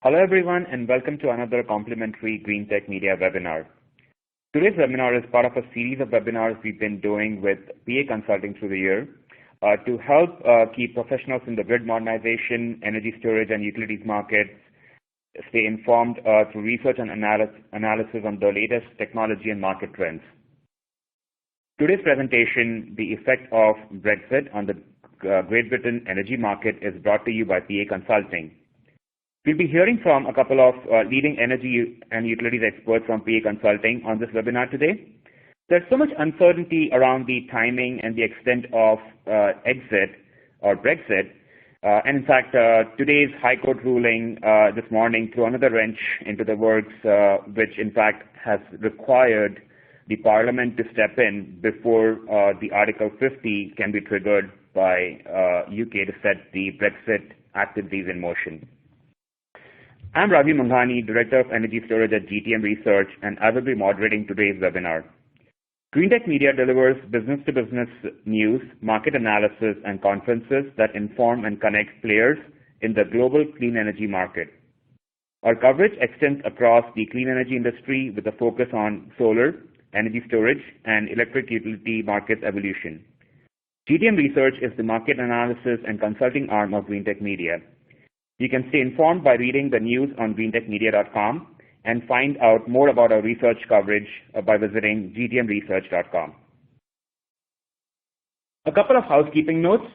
Hello everyone and welcome to another complimentary Green Tech Media webinar. Today's webinar is part of a series of webinars we've been doing with PA Consulting through the year to help keep professionals in the grid modernization, energy storage and utilities markets stay informed through research and analysis on the latest technology and market trends. Today's presentation, The Effect of Brexit on the Great Britain Energy Market, is brought to you by PA Consulting. We'll be hearing from a couple of leading energy and utilities experts from PA Consulting on this webinar today. There's so much uncertainty around the timing and the extent of exit or Brexit. And in fact, today's High Court ruling this morning threw another wrench into the works, which in fact has required the Parliament to step in before the Article 50 can be triggered by UK to set the Brexit activities in motion. I'm Ravi Manghani, Director of Energy Storage at GTM Research, and I will be moderating today's webinar. Green Tech Media delivers business-to-business news, market analysis, and conferences that inform and connect players in the global clean energy market. Our coverage extends across the clean energy industry with a focus on solar, energy storage, and electric utility markets evolution. GTM Research is the market analysis and consulting arm of Green Tech Media. You can stay informed by reading the news on greentechmedia.com and find out more about our research coverage by visiting gtmresearch.com. A couple of housekeeping notes.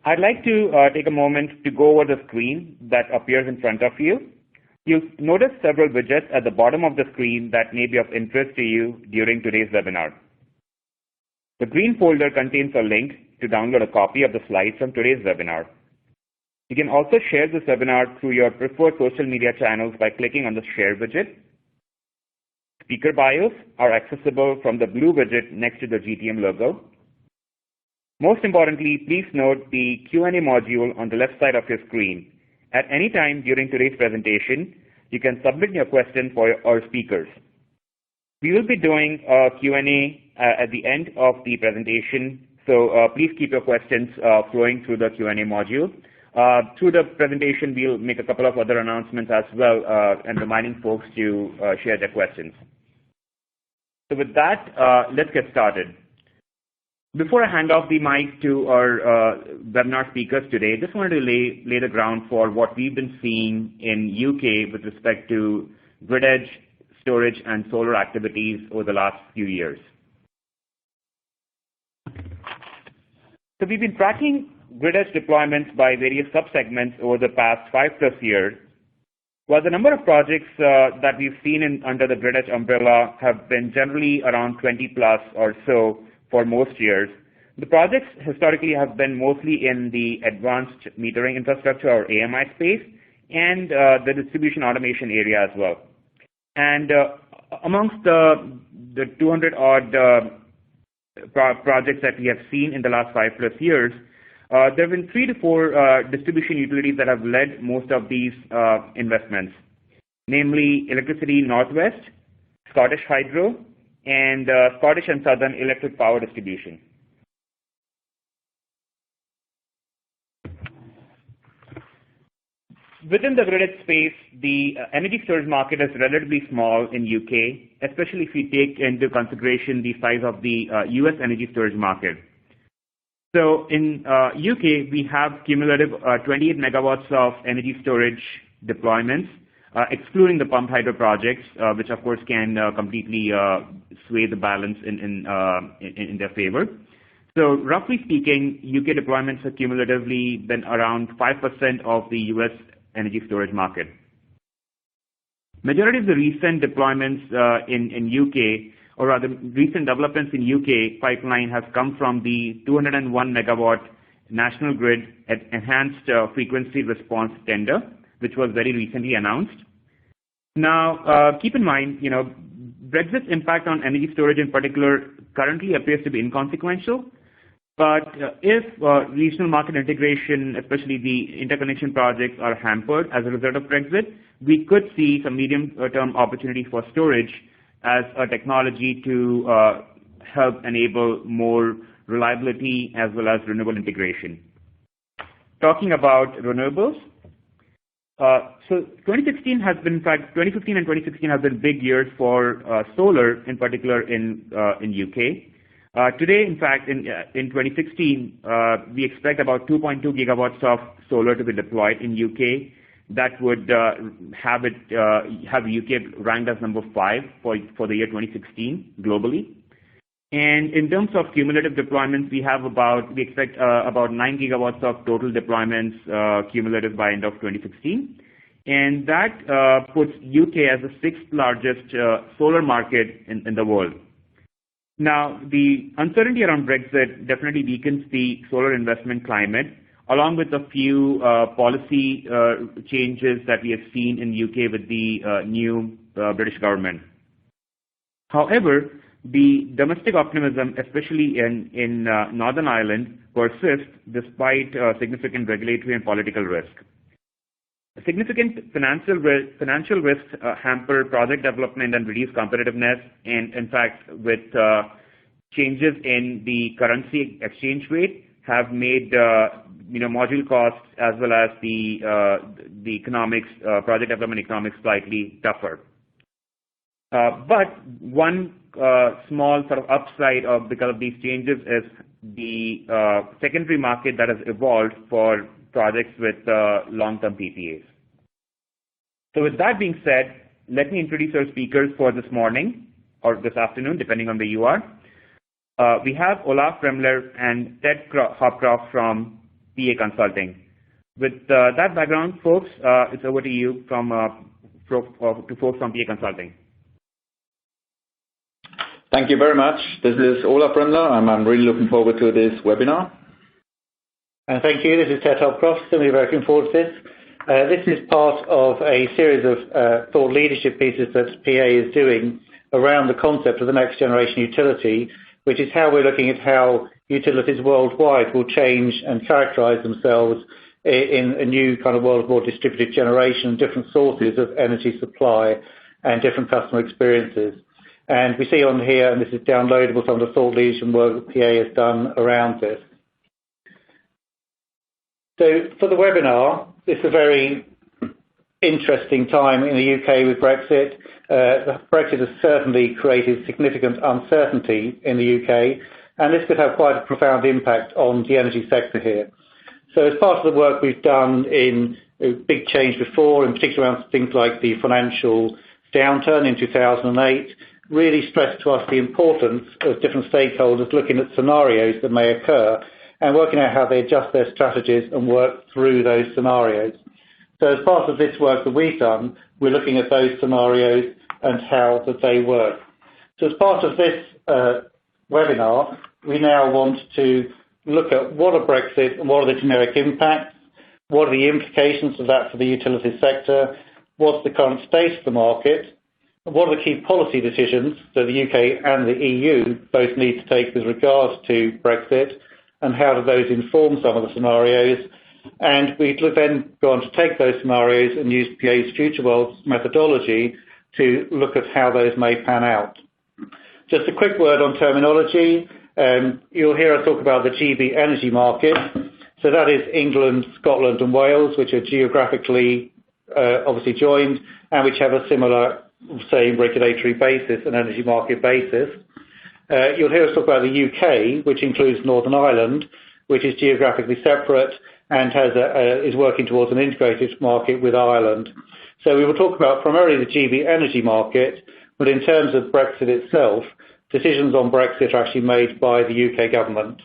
I'd like to take a moment to go over the screen that appears in front of you. You'll notice several widgets at the bottom of the screen that may be of interest to you during today's webinar. The green folder contains a link to download a copy of the slides from today's webinar. You can also share this webinar through your preferred social media channels by clicking on the Share widget. Speaker bios are accessible from the blue widget next to the GTM logo. Most importantly, please note the Q&A module on the left side of your screen. At any time during today's presentation, you can submit your question for our speakers. We will be doing a Q&A at the end of the presentation, so please keep your questions flowing through the Q&A module. Through the presentation, we'll make a couple of other announcements as well and reminding folks to share their questions. So with that, let's get started. Before I hand off the mic to our webinar speakers today, just wanted to lay the ground for what we've been seeing in UK with respect to grid edge, storage, and solar activities over the last few years. So we've been tracking grid edge deployments by various subsegments over the past 5+ years. While the number of projects that we've seen under the grid edge umbrella have been generally around 20+ or so for most years, the projects historically have been mostly in the advanced metering infrastructure or AMI space and the distribution automation area as well. And amongst the 200-odd projects that we have seen in the last 5+ years, there have been 3 to 4 distribution utilities that have led most of these investments, namely Electricity Northwest, Scottish Hydro, and Scottish and Southern Electric Power Distribution. Within the grid edge space, the energy storage market is relatively small in UK, especially if you take into consideration the size of the US energy storage market. So in UK, we have cumulative 28 megawatts of energy storage deployments, excluding the pumped hydro projects, which of course can completely sway the balance in their favor. So roughly speaking, UK deployments have cumulatively been around 5% of the US energy storage market. Majority of the recent deployments in UK, or rather recent developments in UK pipeline, has come from the 201 megawatt National Grid Enhanced Frequency Response tender, which was very recently announced. Now, keep in mind, Brexit's impact on energy storage in particular currently appears to be inconsequential. But if regional market integration, especially the interconnection projects, are hampered as a result of Brexit, we could see some medium-term opportunity for storage as a technology to help enable more reliability as well as renewable integration. Talking about renewables, So 2016 has been, in fact, 2015 and 2016 have been big years for solar, in particular in UK. Today, in fact, in 2016, we expect about 2.2 gigawatts of solar to be deployed in UK. That would have UK ranked as number 5 for the year 2016 globally. And in terms of cumulative deployments, we expect about 9 gigawatts of total deployments cumulative by end of 2016. And that puts UK as the 6th largest solar market in the world. Now, the uncertainty around Brexit definitely weakens the solar investment climate, along with a few policy changes that we have seen in UK with the new British government. However, the domestic optimism, especially in Northern Ireland, persists despite significant regulatory and political risk. Significant financial risks hamper project development and reduce competitiveness, and in fact, with changes in the currency exchange rate, have made module costs as well as the economics, project development economics, slightly tougher. But one small sort of upside because of these changes is the secondary market that has evolved for projects with long-term PPAs. So with that being said, let me introduce our speakers for this morning or this afternoon, depending on where you are. We have Olaf Remmler and Ted Hopcroft from PA Consulting. With that background, folks, it's over to you to folks from PA Consulting. Thank you very much. This is Olaf Remmler, and I'm really looking forward to this webinar. And thank you. This is Ted Hopcroft, and we're very looking forward to this. This is part of a series of thought leadership pieces that PA is doing around the concept of the next generation utility, which is how we're looking at how utilities worldwide will change and characterize themselves in a new kind of world of more distributed generation, different sources of energy supply, and different customer experiences. And we see on here, and this is downloadable, some of the thought leadership work that PA has done around this. So for the webinar, it's a very interesting time in the UK with Brexit. Brexit has certainly created significant uncertainty in the UK, and this could have quite a profound impact on the energy sector here. So as part of the work we've done in a big change before, in particular around things like the financial downturn in 2008, really stressed to us the importance of different stakeholders looking at scenarios that may occur and working out how they adjust their strategies and work through those scenarios. So as part of this work that we've done, we're looking at those scenarios and how that they work. So as part of this webinar, we now want to look at what are Brexit and what are the generic impacts, what are the implications of that for the utility sector, what's the current state of the market, what are the key policy decisions that the UK and the EU both need to take with regards to Brexit, and how do those inform some of the scenarios. And we then go on to take those scenarios and use PA's Future Worlds methodology to look at how those may pan out. Just a quick word on terminology. You'll hear us talk about the GB energy market. So that is England, Scotland and Wales, which are geographically obviously joined and which have a similar, same regulatory basis and energy market basis. You'll hear us talk about the UK, which includes Northern Ireland, which is geographically separate and is working towards an integrated market with Ireland. So we will talk about primarily the GB energy market, but in terms of Brexit itself, decisions on Brexit are actually made by the UK government.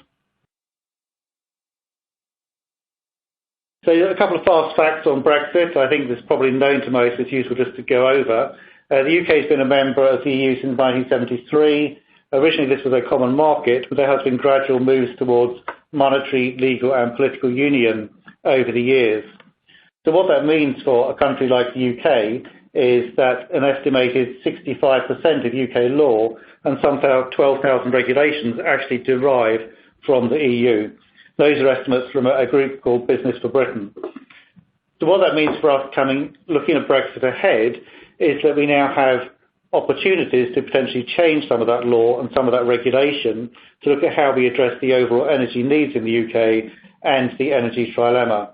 So a couple of fast facts on Brexit. I think this is probably known to most. It's useful just to go over. The UK has been a member of the EU since 1973. Originally, this was a common market, but there has been gradual moves towards monetary, legal and political union over the years. So what that means for a country like the UK is that an estimated 65% of UK law and some 12,000 regulations actually derive from the EU. Those are estimates from a group called Business for Britain. So what that means for us looking at Brexit ahead is that we now have opportunities to potentially change some of that law and some of that regulation to look at how we address the overall energy needs in the UK and the energy trilemma.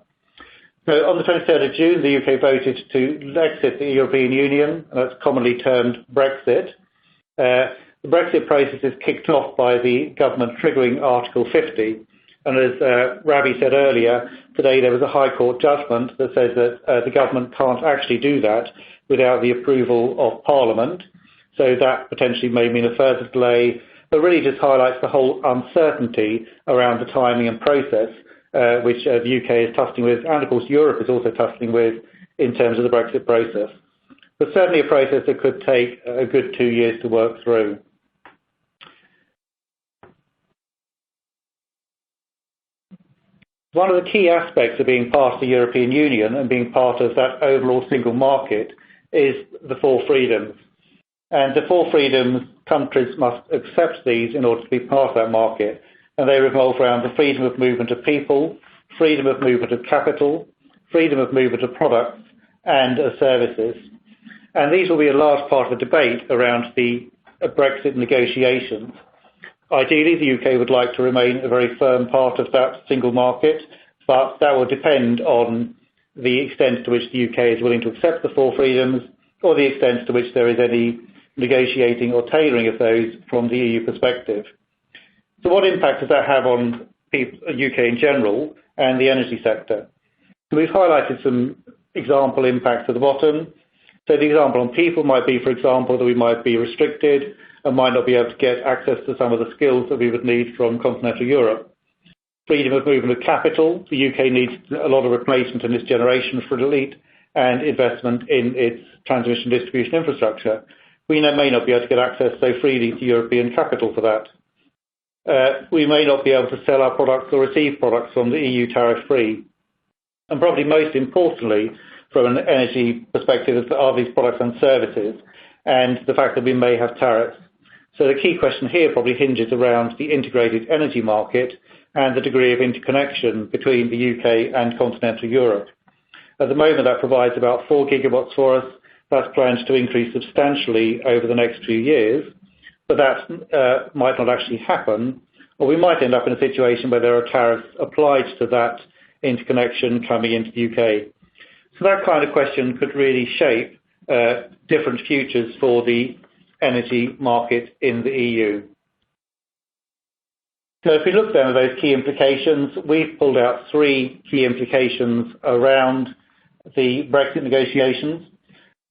So on the 23rd of June, the UK voted to exit the European Union, and that's commonly termed Brexit. The Brexit process is kicked off by the government triggering Article 50. And as Ravi said earlier, today there was a High Court judgment that says that the government can't actually do that without the approval of Parliament. So that potentially may mean a further delay, but really just highlights the whole uncertainty around the timing and process, which the UK is tussling with, and of course Europe is also tussling with in terms of the Brexit process. But certainly a process that could take a good 2 years to work through. One of the key aspects of being part of the European Union and being part of that overall single market is the four freedoms. And the four freedoms, countries must accept these in order to be part of that market. And they revolve around the freedom of movement of people, freedom of movement of capital, freedom of movement of products, and of services. And these will be a large part of the debate around the Brexit negotiations. Ideally, the UK would like to remain a very firm part of that single market, but that will depend on the extent to which the UK is willing to accept the four freedoms, or the extent to which there is any negotiating or tailoring of those from the EU perspective. So what impact does that have on the UK in general and the energy sector? So we've highlighted some example impacts at the bottom. So the example on people might be, for example, that we might be restricted and might not be able to get access to some of the skills that we would need from continental Europe. Freedom of movement of capital. The UK needs a lot of replacement in this generation for elite and investment in its transmission distribution infrastructure. We may not be able to get access so freely to European capital for that. We may not be able to sell our products or receive products from the EU tariff-free. And probably most importantly, from an energy perspective, are these products and services, and the fact that we may have tariffs. So the key question here probably hinges around the integrated energy market and the degree of interconnection between the UK and continental Europe. At the moment, that provides about 4 gigawatts for us. That's planned to increase substantially over the next few years, but that might not actually happen, or we might end up in a situation where there are tariffs applied to that interconnection coming into the UK. So that kind of question could really shape different futures for the energy market in the EU. So if we look then at those key implications, we've pulled out 3 key implications around the Brexit negotiations.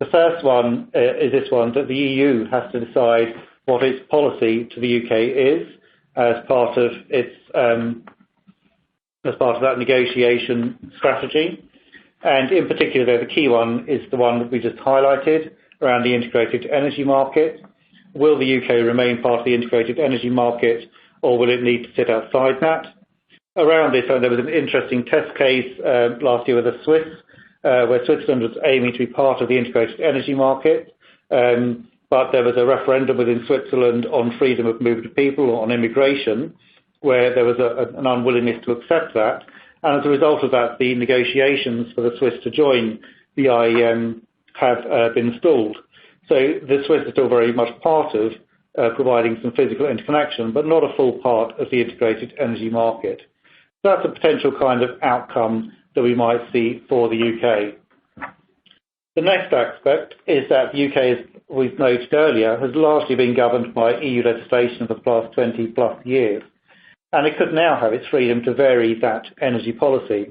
The first one is this one, that the EU has to decide what its policy to the UK is as part of its that negotiation strategy. And in particular, the key one is the one that we just highlighted around the integrated energy market. Will the UK remain part of the integrated energy market, or will it need to sit outside that? Around this, there was an interesting test case last year with the Swiss, where Switzerland was aiming to be part of the integrated energy market, but there was a referendum within Switzerland on freedom of movement of people, or on immigration, where there was an unwillingness to accept that. And as a result of that, the negotiations for the Swiss to join the IEM have been stalled. So the Swiss are still very much part of providing some physical interconnection, but not a full part of the integrated energy market. So that's a potential kind of outcome that we might see for the UK. The next aspect is that the UK, as we've noted earlier, has largely been governed by EU legislation for the past 20 plus years. And it could now have its freedom to vary that energy policy.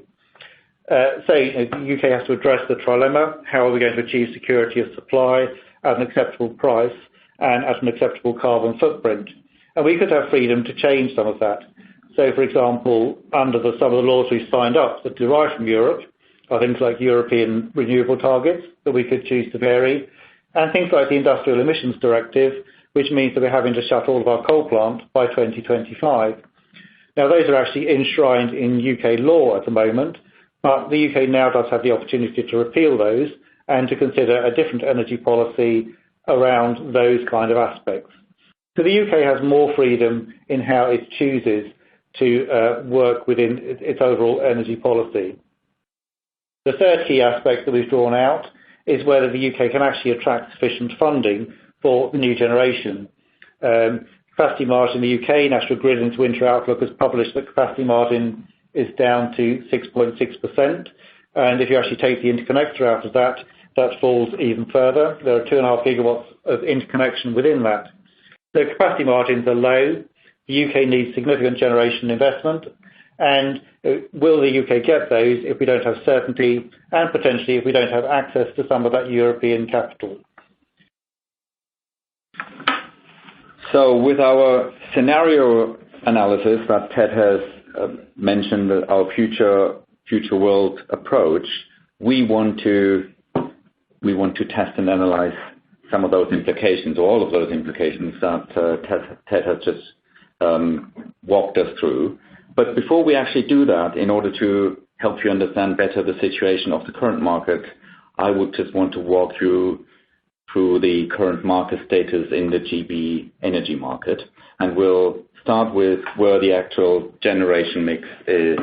So the UK has to address the trilemma: how are we going to achieve security of supply at an acceptable price and at an acceptable carbon footprint? And we could have freedom to change some of that. So, for example, under some of the laws we've signed up that derive from Europe are things like European renewable targets that we could choose to vary, and things like the Industrial Emissions Directive, which means that we're having to shut all of our coal plants by 2025. Now, those are actually enshrined in UK law at the moment, but the UK now does have the opportunity to repeal those and to consider a different energy policy around those kind of aspects. So the UK has more freedom in how it chooses to work within its overall energy policy. The third key aspect that we've drawn out is whether the UK can actually attract sufficient funding for the new generation. Capacity margin in the UK, National Grid in its winter outlook has published that capacity margin is down to 6.6%. And if you actually take the interconnector out of that, that falls even further. There are 2.5 gigawatts of interconnection within that. The capacity margins are low. The UK needs significant generation investment. And will the UK get those if we don't have certainty and potentially if we don't have access to some of that European capital? So with our scenario analysis that Ted has mentioned, our future world approach, we want to test and analyze some of those implications, or all of those implications that Ted has just walked us through. But before we actually do that, in order to help you understand better the situation of the current market, I would just want to walk you through the current market status in the GB energy market. And we'll start with where the actual generation mix is,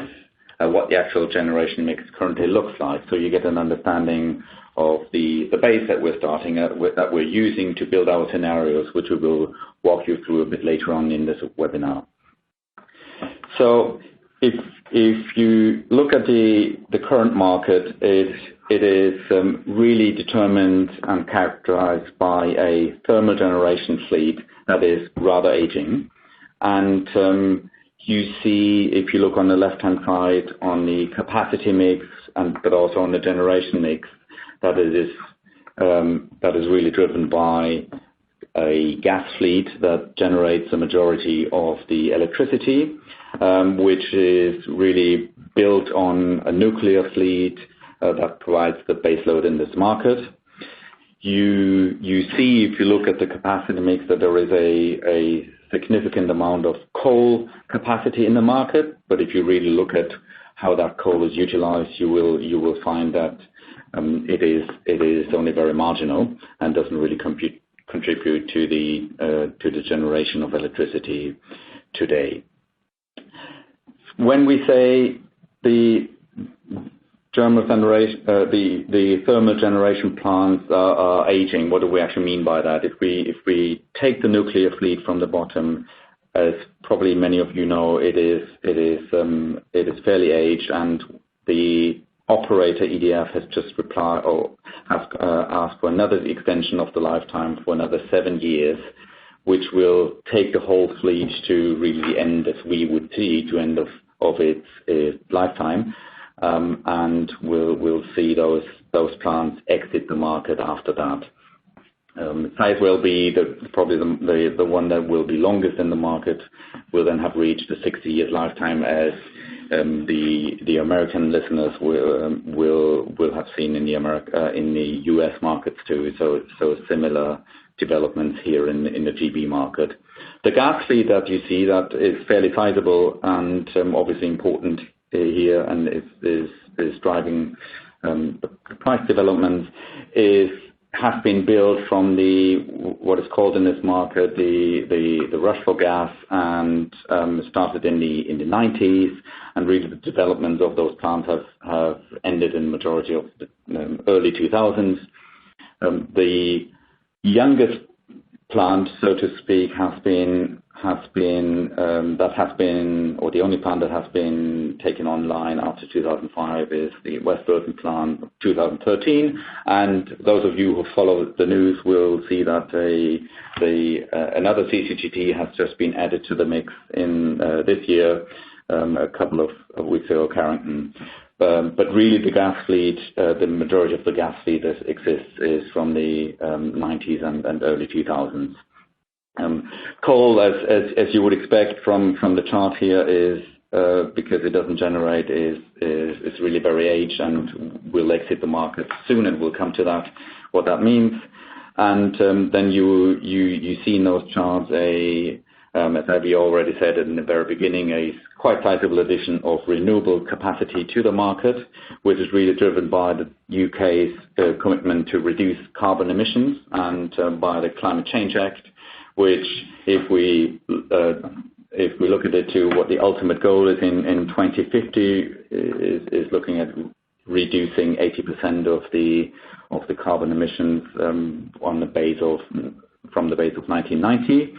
what the actual generation mix currently looks like, so you get an understanding of the base that we're starting at, that we're using to build our scenarios, which we will walk you through a bit later on in this webinar. So if you look at the current market, it is really determined and characterized by a thermal generation fleet that is rather aging. And you see, if you look on the left-hand side on the capacity mix, but also on the generation mix, that is really driven by a gas fleet that generates the majority of the electricity, which is really built on a nuclear fleet that provides the baseload in this market. You see, if you look at the capacity mix, that there is a significant amount of coal capacity in the market, but if you really look at how that coal is utilized, you will find that it is only very marginal and doesn't really contribute to the generation of electricity today. When we say the thermal generation plants are aging, what do we actually mean by that? If we take the nuclear fleet from the bottom, as probably many of you know, it is fairly aged, and the operator EDF has just replied or asked for another extension of the lifetime for another 7 years, which will take the whole fleet to really the end, as we would see, to end of its lifetime. And we'll see those plants exit the market after that. Size will be probably the one that will be longest in the market, will then have reached the 60 years lifetime, as the American listeners will have seen in the US markets too. So similar developments here in the GB market. The gas fleet that you see, that is fairly sizable and obviously important here, and is driving the price development, has been built from what is called in this market the rush for gas, and started in the 90s, and really the development of those plants have ended in the majority of the early 2000s. The youngest plant, so to speak, or the only plant that has been taken online after 2005 is the West Burton plant, 2013. And those of you who follow the news will see that another CCGT has just been added to the mix in this year, a couple of weeks ago, Carrington. But really the gas fleet, the majority of the gas fleet that exists is from the 90s and early 2000s. Coal, as you would expect from the chart here, is because it doesn't generate, is really very aged and will exit the market soon, and we'll come to that, what that means. And then you see in those charts as Abby already said in the very beginning, a quite sizable addition of renewable capacity to the market, which is really driven by the UK's commitment to reduce carbon emissions, and by the Climate Change Act, which, if we look at it to what the ultimate goal is in 2050, is looking at reducing 80% of the carbon emissions from the base of 1990.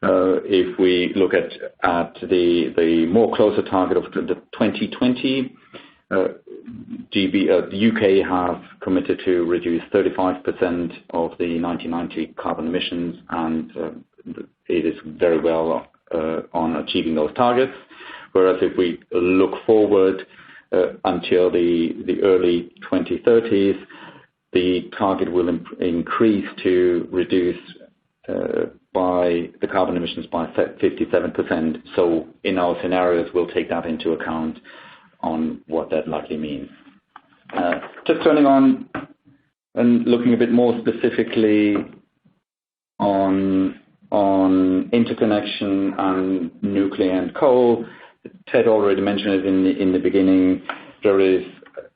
If we look at the more closer target of the 2020 the UK have committed to reduce 35% of the 1990 carbon emissions, and it is very well on achieving those targets. Whereas if we look forward until the early 2030s, the target will increase to reduce by the carbon emissions by 57%. So in our scenarios, we'll take that into account on what that likely means. Just turning on and looking a bit more specifically on interconnection and nuclear and coal. Ted already mentioned it in the beginning. There is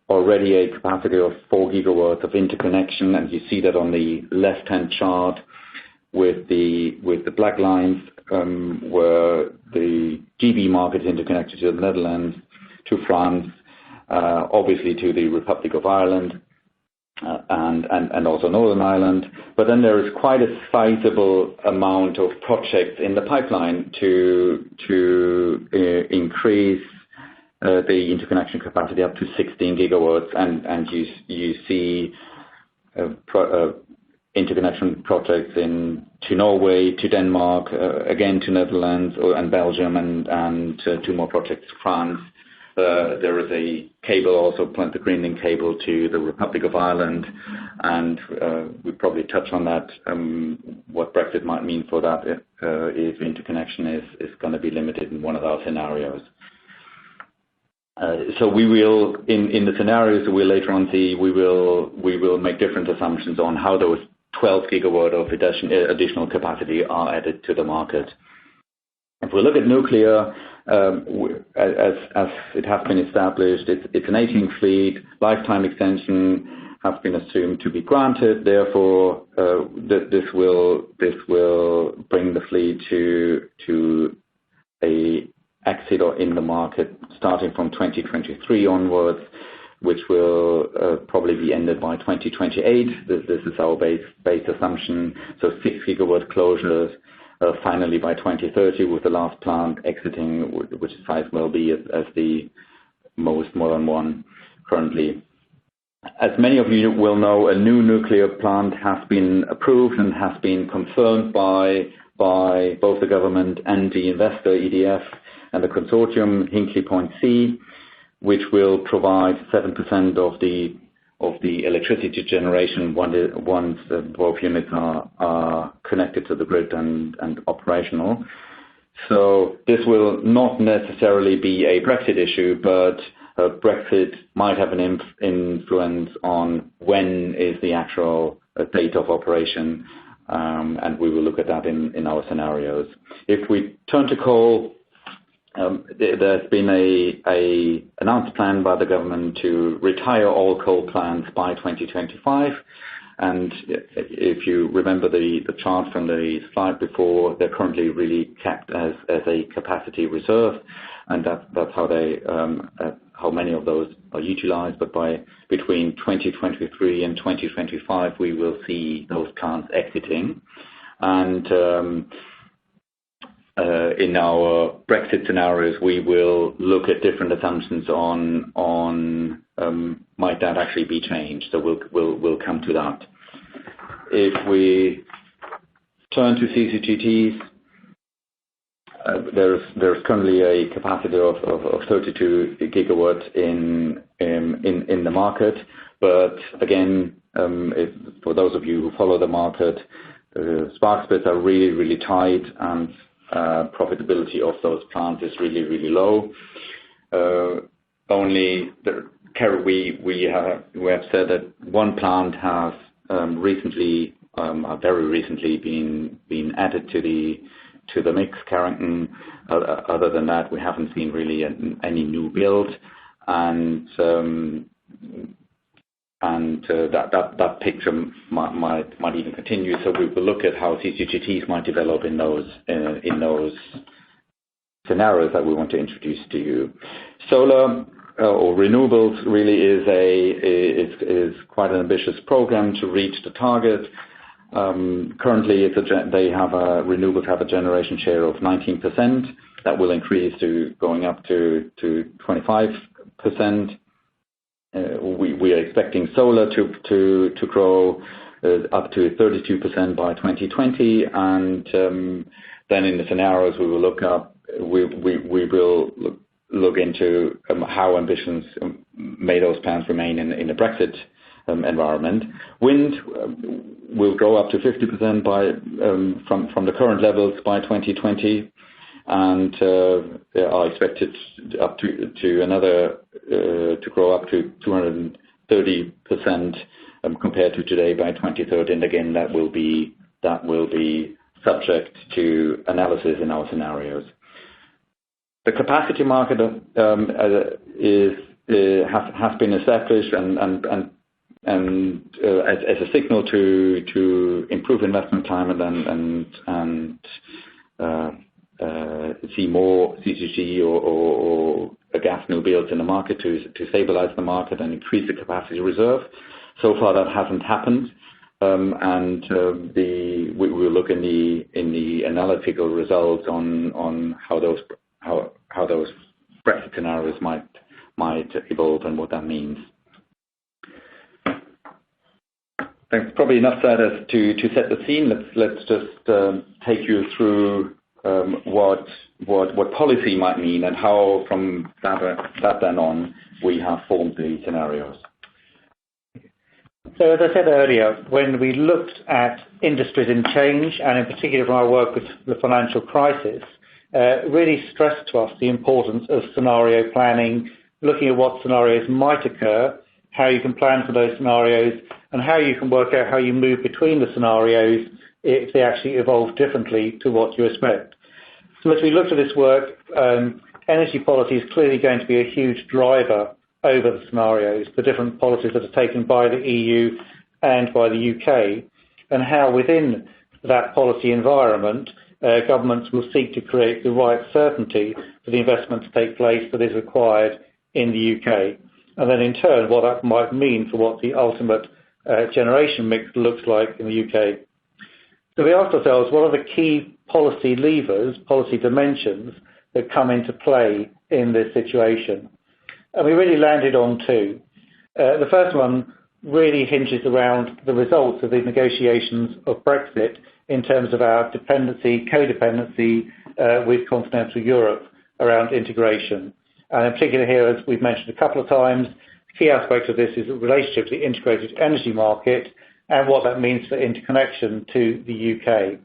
already a capacity of 4 gigawatts of interconnection, and you see that on the left-hand chart with the black lines, where the GB market is interconnected to the Netherlands, to France, obviously to the Republic of Ireland, and also Northern Ireland. But then there is quite a sizable amount of projects in the pipeline to increase the interconnection capacity up to 16 gigawatts, and you see interconnection projects to Norway, to Denmark, again to Netherlands and Belgium, and 2 more projects to France. There is a cable also, the Greenlink cable to the Republic of Ireland, and we probably touch on that, what Brexit might mean for that if interconnection is going to be limited in one of our scenarios. So we will, in the scenarios that we'll later on see, we will make different assumptions on how those 12 gigawatt of additional capacity are added to the market. If we look at nuclear, as it has been established, it's an aging fleet. Lifetime extension has been assumed to be granted. Therefore, this will bring the fleet to a exit or in the market starting from 2023 onwards, which will probably be ended by 2028. This is our base assumption. So 6 gigawatt closures finally by 2030, with the last plant exiting, which size will be as the most modern one currently. As many of you will know, a new nuclear plant has been approved and has been confirmed by both the government and the investor, EDF, and the consortium, Hinkley Point C, which will provide 7% of the electricity generation once both units are connected to the grid and operational. So this will not necessarily be a Brexit issue, but Brexit might have an influence on when is the actual date of operation, and we will look at that in our scenarios. If we turn to coal, there's been a announced plan by the government to retire all coal plants by 2025. And if you remember the chart from the slide before, they're currently really kept as a capacity reserve, and that's how many of those are utilized. But between 2023 and 2025, we will see those plants exiting. And in our Brexit scenarios, we will look at different assumptions on might that actually be changed. So we'll come to that. If we turn to CCGTs, there's currently a capacity of 32 gigawatts in the market. But again, for those of you who follow the market, spark splits are really, really tight, and profitability of those plants is really, really low. We have said that one plant has very recently been added to the mix, Carrington. Other than that, we haven't seen really any new build, and that picture might even continue. So we will look at how CCGTs might develop in those scenarios that we want to introduce to you. Solar or renewables really is quite an ambitious program to reach the target. Currently, renewables have a generation share of 19%. That will increase to going up to 25%. we are expecting solar to grow up to 32% by 2020, and then in the scenarios we will look into how ambitions may those plans remain in the Brexit environment. Wind will grow up to 50% from the current levels by 2020, and are expected to grow up to 230% compared to today by 2030. And again, that will be subject to analysis in our scenarios. The capacity market has been established and as a signal to improve investment climate and see more CCGT or gas new builds in the market to stabilize the market and increase the capacity reserve. So far, that hasn't happened, and we will look in the analytical results on how those Brexit scenarios might evolve and what that means. That's probably enough said as to set the scene. Let's just take you through what policy might mean and how from that then on we have formed the scenarios. So as I said earlier, when we looked at industries in change, and in particular from our work with the financial crisis, really stressed to us the importance of scenario planning, looking at what scenarios might occur, how you can plan for those scenarios, and how you can work out how you move between the scenarios if they actually evolve differently to what you expect. So as we looked at this work, energy policy is clearly going to be a huge driver over the scenarios, the different policies that are taken by the EU and by the UK, and how within that policy environment, governments will seek to create the right certainty for the investment to take place that is required in the UK. And then in turn, what that might mean for what the ultimate generation mix looks like in the UK. So we asked ourselves, what are the key policy levers, policy dimensions that come into play in this situation? And we really landed on two. The first one really hinges around the results of the negotiations of Brexit in terms of our codependency with continental Europe around integration. And in particular here, as we've mentioned a couple of times, the key aspect of this is the relationship to the integrated energy market and what that means for interconnection to the UK.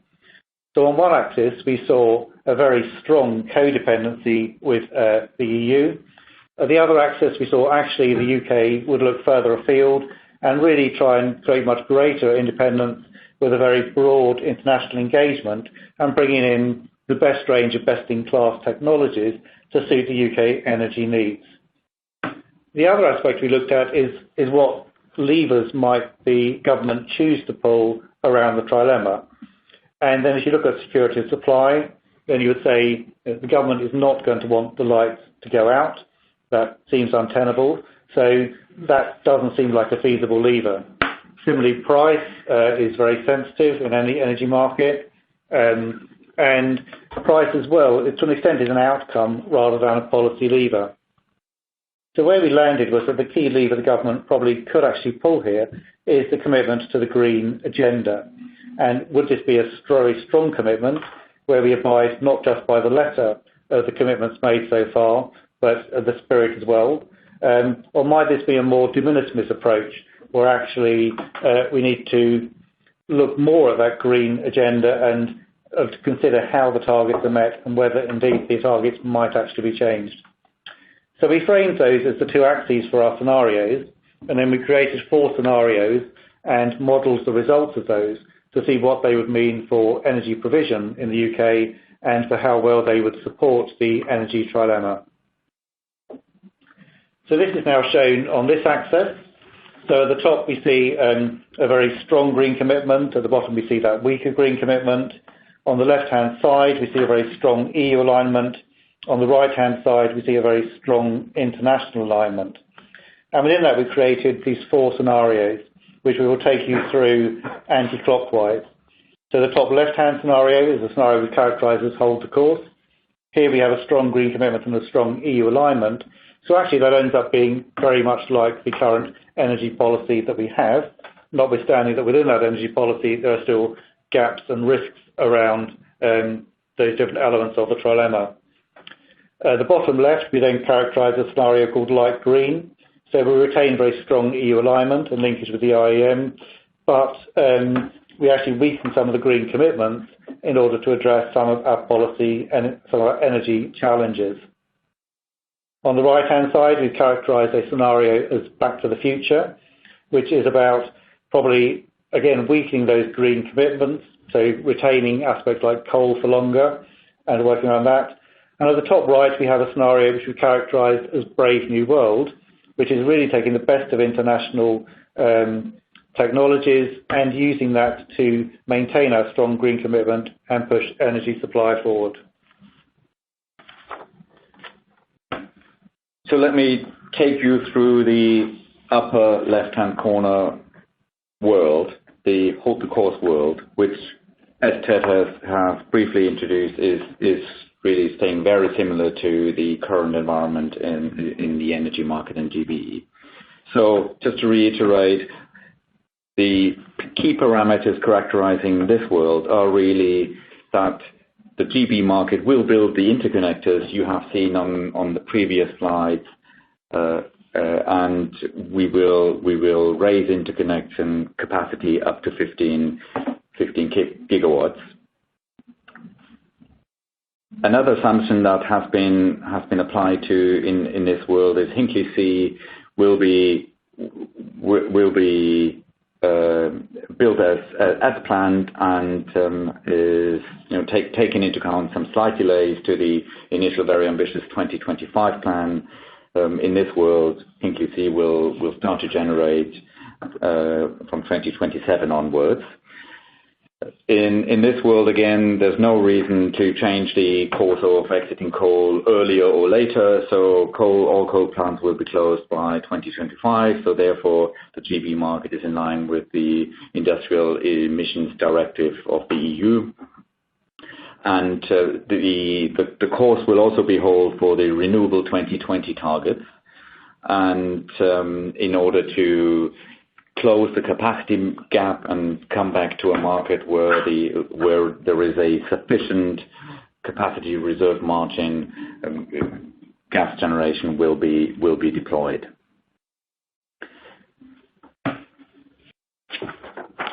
So on one axis, we saw a very strong codependency with the EU. At the other axis, we saw actually the UK would look further afield and really try and create much greater independence with a very broad international engagement and bringing in the best range of best-in-class technologies to suit the UK energy needs. The other aspect we looked at is what levers might the government choose to pull around the trilemma. And then if you look at security of supply, then you would say the government is not going to want the lights to go out. That seems untenable. So that doesn't seem like a feasible lever. Similarly, price is very sensitive in any energy market. And price as well, to an extent, is an outcome rather than a policy lever. So where we landed was that the key lever the government probably could actually pull here is the commitment to the green agenda. And would this be a very strong commitment where we abide not just by the letter of the commitments made so far, but the spirit as well? Or might this be a more de minimis approach where actually we need to look more at that green agenda and to consider how the targets are met and whether indeed the targets might actually be changed? So we framed those as the two axes for our scenarios, and then we created 4 scenarios and modelled the results of those to see what they would mean for energy provision in the UK and for how well they would support the energy trilemma. So this is now shown on this axis. So at the top we see a very strong green commitment. At the bottom we see that weaker green commitment. On the left-hand side we see a very strong EU alignment. On the right-hand side we see a very strong international alignment. And within that we created these 4 scenarios, which we will take you through anti-clockwise. So the top left-hand scenario is a scenario we characterise as hold the course. Here we have a strong green commitment and a strong EU alignment. So actually that ends up being very much like the current energy policy that we have, notwithstanding that within that energy policy there are still gaps and risks around those different elements of the trilemma. The bottom left, we then characterise a scenario called light green. So we retain very strong EU alignment and linkage with the IEM, but we actually weaken some of the green commitments in order to address some of our policy and some of our energy challenges. On the right-hand side, we've characterised a scenario as back to the future, which is about probably, again, weakening those green commitments, so retaining aspects like coal for longer and working on that. And at the top right, we have a scenario which we characterised as Brave New World, which is really taking the best of international technologies and using that to maintain our strong green commitment and push energy supply forward. So let me take you through the upper left-hand corner world, the hold the course world, which, as Ted has briefly introduced, is really staying very similar to the current environment in the energy market and GBE. So just to reiterate, the key parameters characterizing this world are really that the GB market will build the interconnectors you have seen on the previous slides, and we will raise interconnection capacity up to 15 gigawatts. Another assumption that has been applied to in this world is Hinkley C will be built as planned and is taking into account some slight delays to the initial very ambitious 2025 plan. In this world, Hinkley C will start to generate from 2027 onwards. In this world, again, there's no reason to change the course of exiting coal earlier or later. So all coal plants will be closed by 2025. So therefore, the GB market is in line with the Industrial Emissions Directive of the EU. And the course will also be held for the Renewable 2020 targets. And in order to close the capacity gap and come back to a market where there is a sufficient capacity reserve margin, gas generation will be deployed.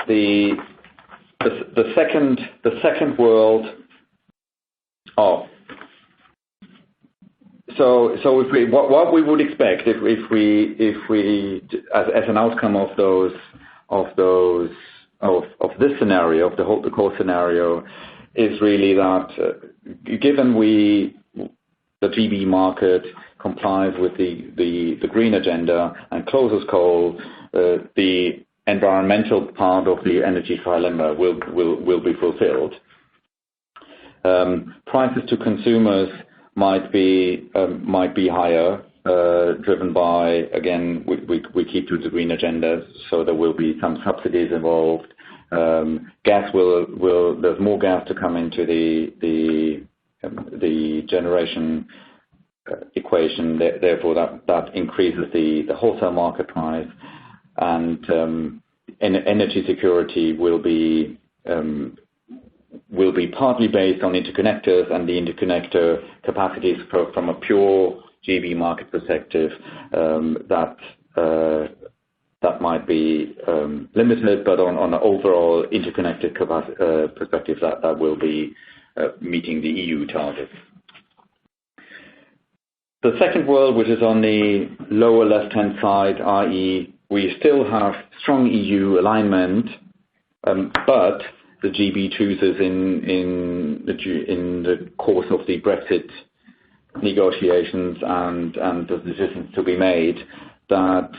The second world. So what we would expect if we as an outcome of this scenario, of the hold the course scenario, is really that given the GB market complies with the green agenda and closes coal, the environmental part of the energy trilemma will be fulfilled. Prices to consumers might be higher, driven by, again, we keep to the green agenda, so there will be some subsidies involved. Gas there's more gas to come into the generation equation. Therefore, that increases the wholesale market price, and energy security will be partly based on interconnectors and the interconnector capacities from a pure GB market perspective. That might be limited, but on an overall interconnected perspective, that will be meeting the EU targets. The second world, which is on the lower left-hand side, i.e. we still have strong EU alignment, but the GB chooses in the course of the Brexit negotiations and the decisions to be made that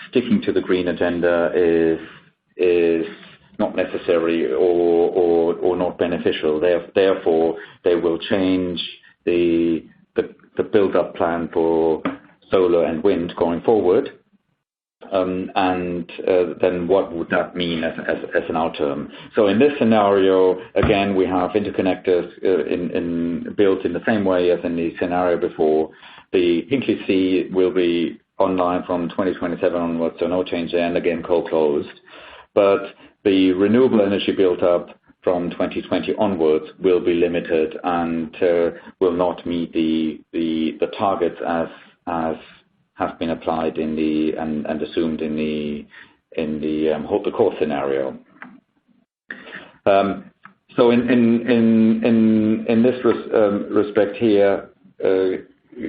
sticking to the green agenda is not necessary or not beneficial. Therefore, they will change the build-up plan for solar and wind going forward. then what would that mean as an outcome? So in this scenario, again, we have interconnectors built in the same way as in the scenario before. The Hinkley C will be online from 2027 onwards, so no change there, and again, coal closed. But the renewable energy built up from 2020 onwards will be limited and will not meet the targets as have been applied in the and assumed in the hold the core scenario. So in this respect here,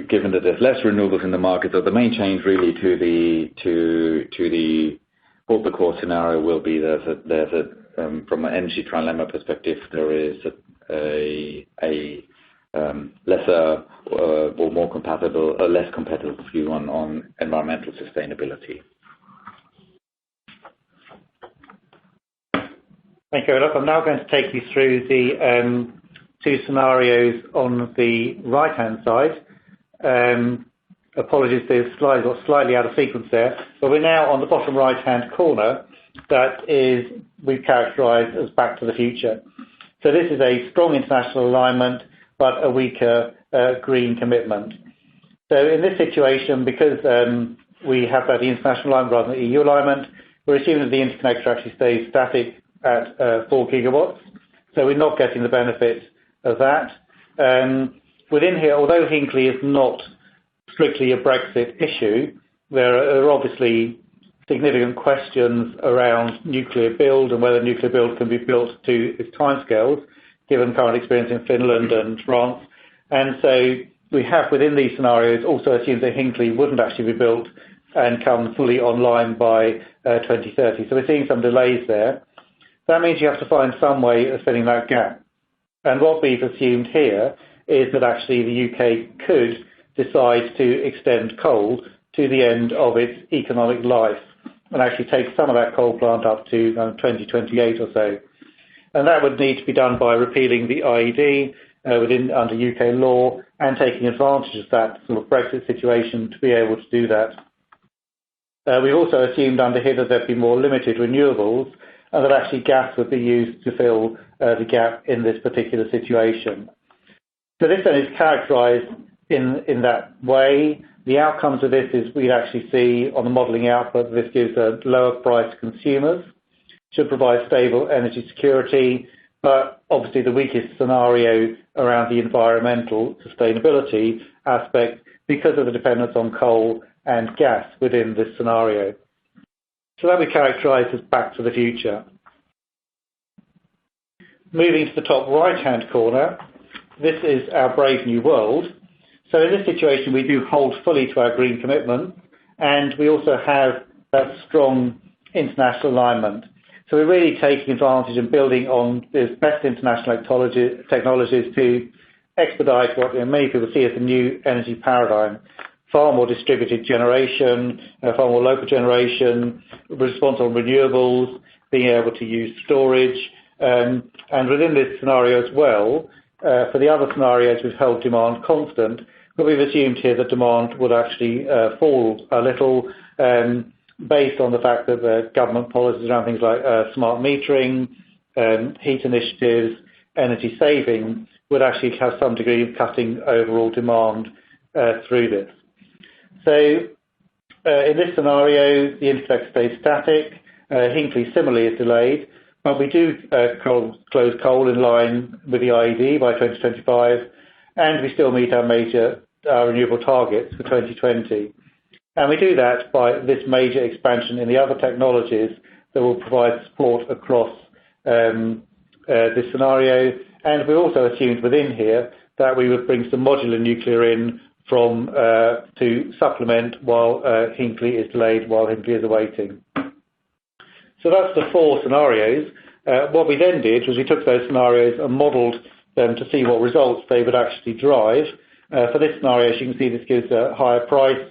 given that there's less renewables in the market, so the main change really to the hold the core scenario will be there's a from an energy trilemma perspective, there is a lesser or more compatible, a less competitive view on environmental sustainability. Thank you, Olaf. I'm now going to take you through the two scenarios on the right-hand side. Apologies, the slide got slightly out of sequence there, but we're now on the bottom right-hand corner. That is, we've characterised as back to the future. So this is a strong international alignment, but a weaker green commitment. So in this situation, because we have that international alignment rather than EU alignment, we're assuming that the interconnector actually stays static at 4 gigawatts. So we're not getting the benefit of that. Within here, although Hinkley is not strictly a Brexit issue, there are obviously significant questions around nuclear build and whether nuclear build can be built to its timescales, given current experience in Finland and France. And so we have within these scenarios also assumed that Hinkley wouldn't actually be built and come fully online by 2030. So we're seeing some delays there. That means you have to find some way of filling that gap. And what we've assumed here is that actually the UK could decide to extend coal to the end of its economic life and actually take some of that coal plant up to 2028 or so. And that would need to be done by repealing the IED under UK law and taking advantage of that sort of Brexit situation to be able to do that. We've also assumed under here that there'd be more limited renewables and that actually gas would be used to fill the gap in this particular situation. So this then is characterised in that way. The outcomes of this is we'd actually see on the modelling output this gives a lower price to consumers, should provide stable energy security, but obviously the weakest scenario around the environmental sustainability aspect because of the dependence on coal and gas within this scenario. So that we characterise as back to the future. Moving to the top right-hand corner, this is our brave new world. So in this situation, we do hold fully to our green commitment, and we also have that strong international alignment. So we're really taking advantage and building on this best international technologies to expedite what many people see as a new energy paradigm. Far more distributed generation, far more local generation, response on renewables, being able to use storage. And within this scenario as well, for the other scenarios, we've held demand constant, but we've assumed here that demand would actually fall a little based on the fact that the government policies around things like smart metering, heat initiatives, energy saving would actually have some degree of cutting overall demand through this. So in this scenario, the interconnector stays static. Hinkley similarly is delayed, but we do close coal in line with the IED by 2025, and we still meet our renewable targets for 2020. And we do that by this major expansion in the other technologies that will provide support across this scenario. And we also assumed within here that we would bring some modular nuclear in from to supplement while Hinkley is delayed, while Hinkley is awaiting. So that's the four scenarios. What we then did was we took those scenarios and modelled them to see what results they would actually drive. For this scenario, as you can see, this gives a higher price,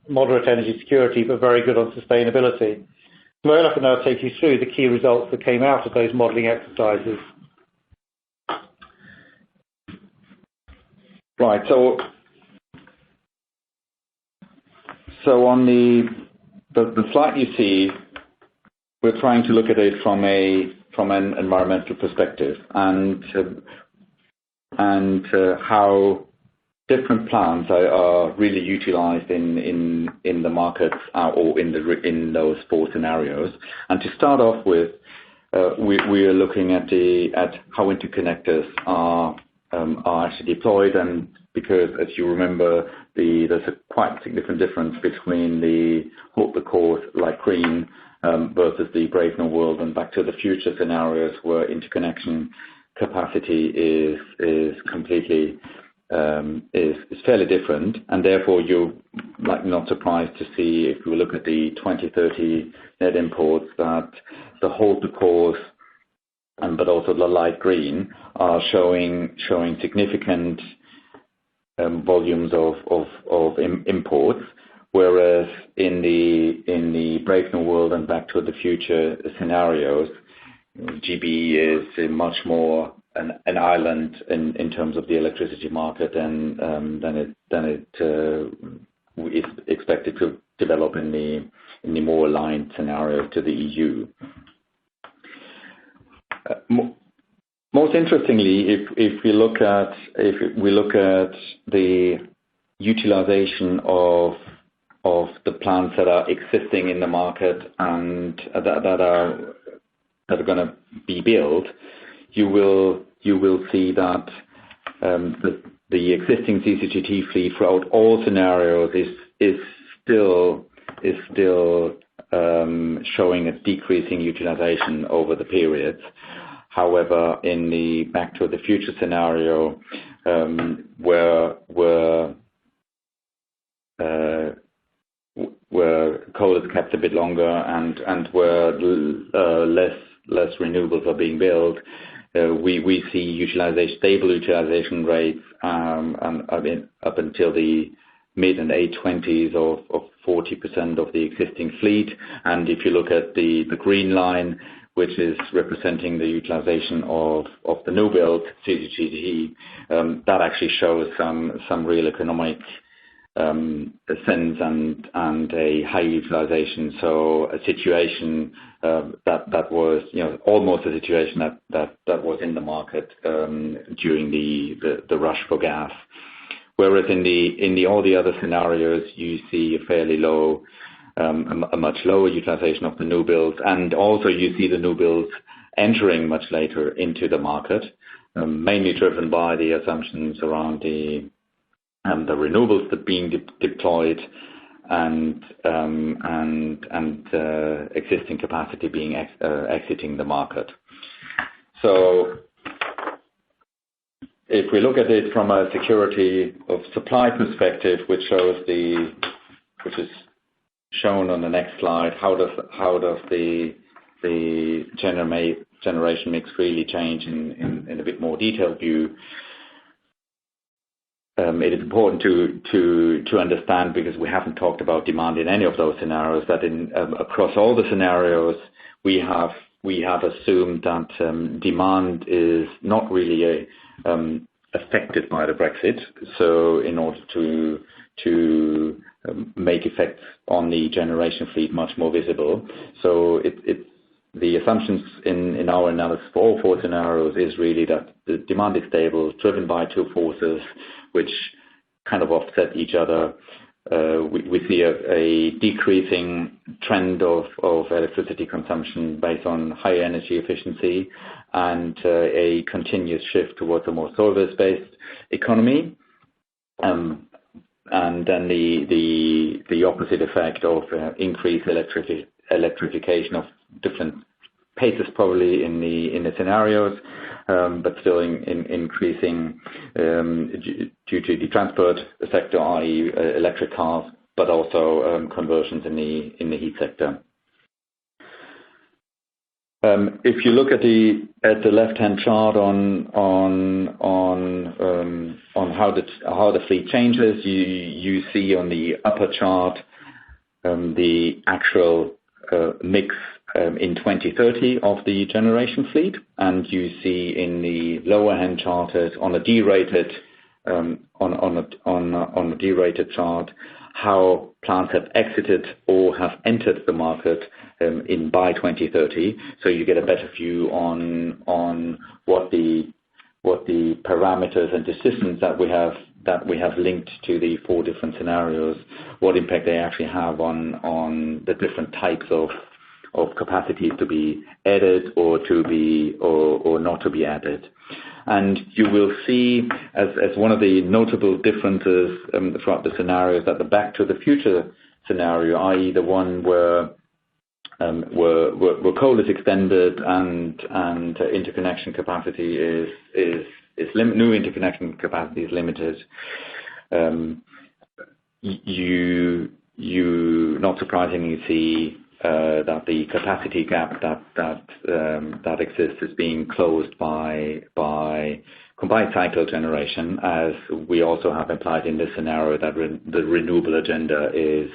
moderate energy security, but very good on sustainability. So Olaf will now take you through the key results that came out of those modelling exercises. Right. So on the the slide you see, we're trying to look at it from an environmental perspective and how different plants are really utilized in the markets or in those four scenarios. And to start off with, we are looking at how interconnectors are actually deployed, and because, as you remember, there's a quite significant difference between the course light green versus the Brave New World and Back to the Future scenarios, where interconnection capacity is completely is fairly different, and therefore you're not surprised to see, if we look at the 2030 net imports, that the course but also the light green are showing significant volumes of imports, whereas in the Brave New World and Back to the Future scenarios, GB is much more an island in terms of the electricity market than it is expected to develop in the more aligned scenario to the EU. Most interestingly, if we look at the utilization of the plants that are existing in the market and that are going to be built, you will see that the existing CCGT fleet throughout all scenarios is still showing a decreasing utilization over the periods. However, in the Back to the Future scenario, where coal is kept a bit longer and where less renewables are being built, we see stable utilization rates up until the mid and 820s of 40% of the existing fleet. And if you look at the green line, which is representing the utilization of the new build CCGT, that actually shows some real economic sense and a high utilization. So a situation that was almost a situation that was in the market during the rush for gas. Whereas in all the other scenarios, you see a fairly low, a much lower utilization of the new builds, and also you see the new builds entering much later into the market, mainly driven by the assumptions around the renewables that being deployed and existing capacity being exiting the market. So if we look at it from a security of supply perspective, which is shown on the next slide, how does the generation mix really change in a bit more detailed view? It is important to understand, because we haven't talked about demand in any of those scenarios, that across all the scenarios we have assumed that demand is not really affected by the Brexit. So in order to make effects on the generation fleet much more visible, so the assumptions in our analysis for all four scenarios is really that the demand is stable, driven by two forces which kind of offset each other. We see a decreasing trend of electricity consumption based on high energy efficiency and a continuous shift towards a more service-based economy. And then the opposite effect of increased electrification of different paces probably in the scenarios, but still increasing due to the transport sector, i.e. electric cars, but also conversions in the heat sector. If you look at the left-hand chart on how the fleet changes, you see on the upper chart the actual mix in 2030 of the generation fleet, and you see in the lower hand charted on a derated on a derated chart how plants have exited or have entered the market by 2030, so you get a better view on what the parameters and decisions that we have linked to the 4 different scenarios, what impact they actually have on the different types of capacities to be added or not to be added. And you will see, as one of the notable differences throughout the scenarios, that the Back to the Future scenario, i.e. the one where coal is extended and interconnection capacity new interconnection capacity is limited, you not surprisingly see that the capacity gap that exists is being closed by combined cycle generation, as we also have implied in this scenario that the renewable agenda is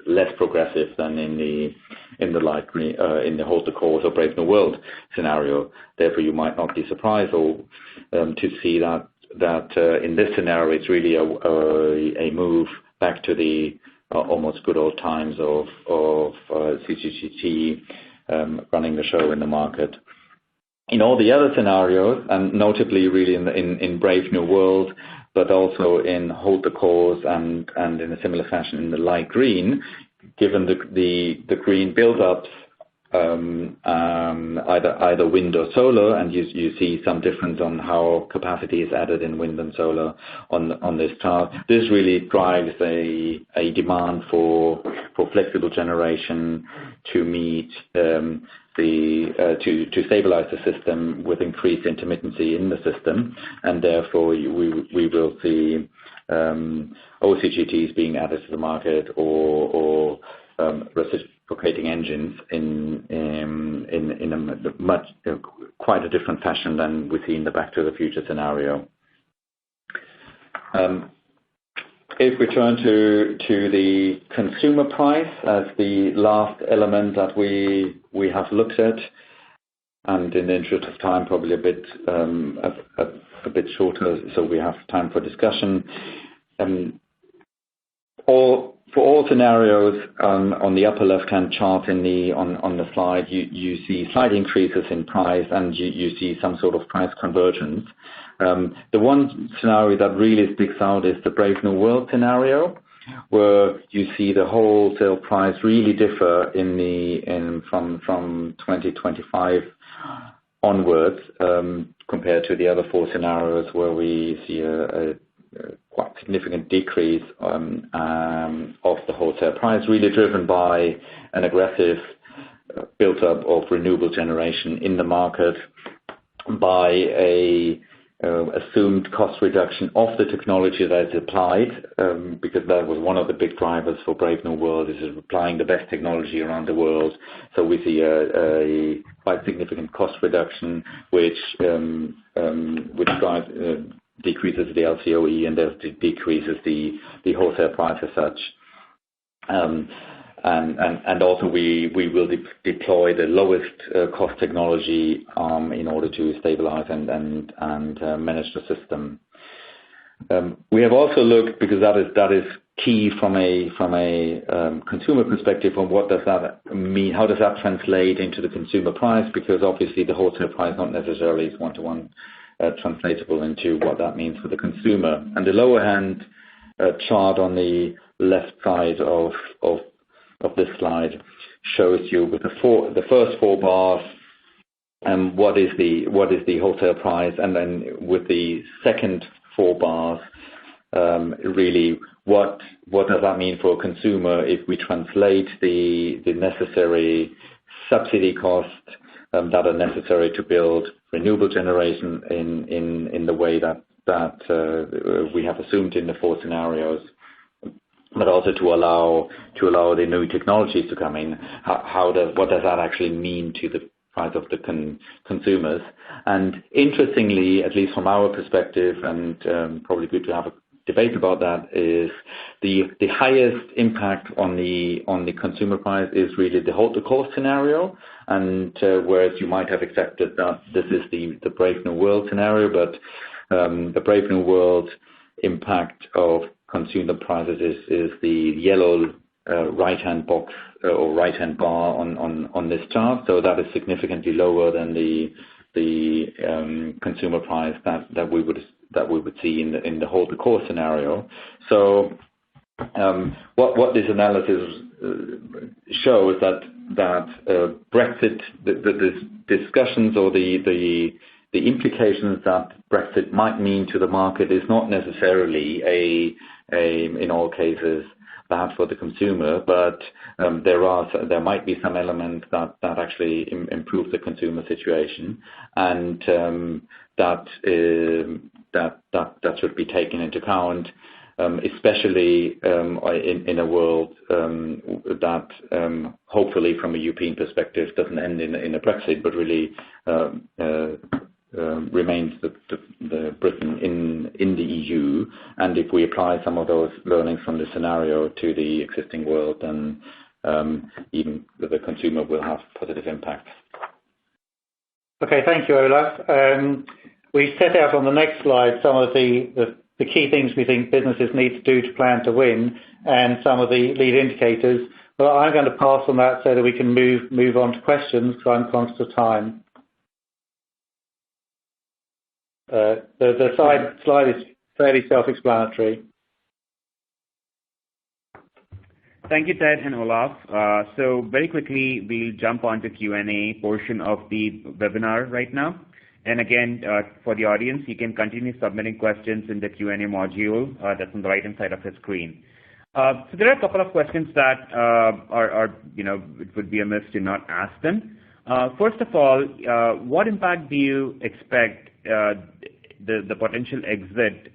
less progressive than in the Hold the Course or Brave New World scenario. Therefore, you might not be surprised to see that in this scenario it's really a move back to the almost good old times of CCGT running the show in the market. In all the other scenarios, and notably really in Brave New World, but also in Hold the Course and in a similar fashion in the light green, given the green build-ups, either wind or solar, and you see some difference on how capacity is added in wind and solar on this chart. This really drives a demand for flexible generation to meet to stabilize the system with increased intermittency in the system, and therefore we will see OCGTs being added to the market or reciprocating engines in a quite a different fashion than we see in the Back to the Future scenario. If we turn to the consumer price as the last element that we have looked at, and in the interest of time, probably a bit shorter, so we have time for discussion. For all scenarios, on the upper left-hand chart on the slide, you see slight increases in price, and you see some sort of price convergence. The one scenario that really sticks out is the Brave New World scenario, where you see the wholesale price really differ from 2025 onwards, compared to the other 4 scenarios where we see a quite significant decrease of the wholesale price, really driven by an aggressive build-up of renewable generation in the market, by a assumed cost reduction of the technology that is applied, because that was one of the big drivers for Brave New World, is applying the best technology around the world. So we see a quite significant cost reduction, which decreases the LCOE and decreases the wholesale price as such. And also we will deploy the lowest cost technology in order to stabilize and manage the system. We have also looked, because that is key from a consumer perspective, on what does that mean, how does that translate into the consumer price, because obviously the wholesale price not necessarily is one-to-one translatable into what that means for the consumer. And the lower hand chart on the left side of this slide shows you with the first 4 bars what is the wholesale price, and then with the second 4 bars really what does that mean for a consumer if we translate the necessary subsidy costs that are necessary to build renewable generation in the way that we have assumed in the 4 scenarios, but also to allow the new technologies to come in. What does that actually mean to the price of the consumers? And interestingly, at least from our perspective, and probably good to have a debate about that, is the highest impact on the consumer price is really the Hold the Course scenario, and whereas you might have accepted that this is the Brave New World scenario, but the Brave New World impact of consumer prices is the yellow right-hand box or right-hand bar on this chart. So that is significantly lower than the consumer price that we would see in the hold the core scenario. So what this analysis shows that Brexit, the discussions or the implications that Brexit might mean to the market is not necessarily in all cases bad for the consumer, but there might be some elements that actually improve the consumer situation, and that should be taken into account, especially in a world that hopefully from a European perspective doesn't end in a Brexit, but really remains the Britain in the EU. And if we apply some of those learnings from the scenario to the existing world, then even the consumer will have positive impact. Okay, thank you, Olaf. We set out on the next slide some of the key things we think businesses need to do to plan to win, and some of the lead indicators. But I'm going to pass on that so that we can move on to questions, because I'm conscious of time. The slide is fairly self-explanatory. Thank you, Ted and Olaf. So very quickly, we'll jump onto Q&A portion of the webinar right now. And again, for the audience, you can continue submitting questions in the Q&A module that's on the right-hand side of the screen. So there are a couple of questions that it would be amiss to not ask them. First of all, what impact do you expect the potential exit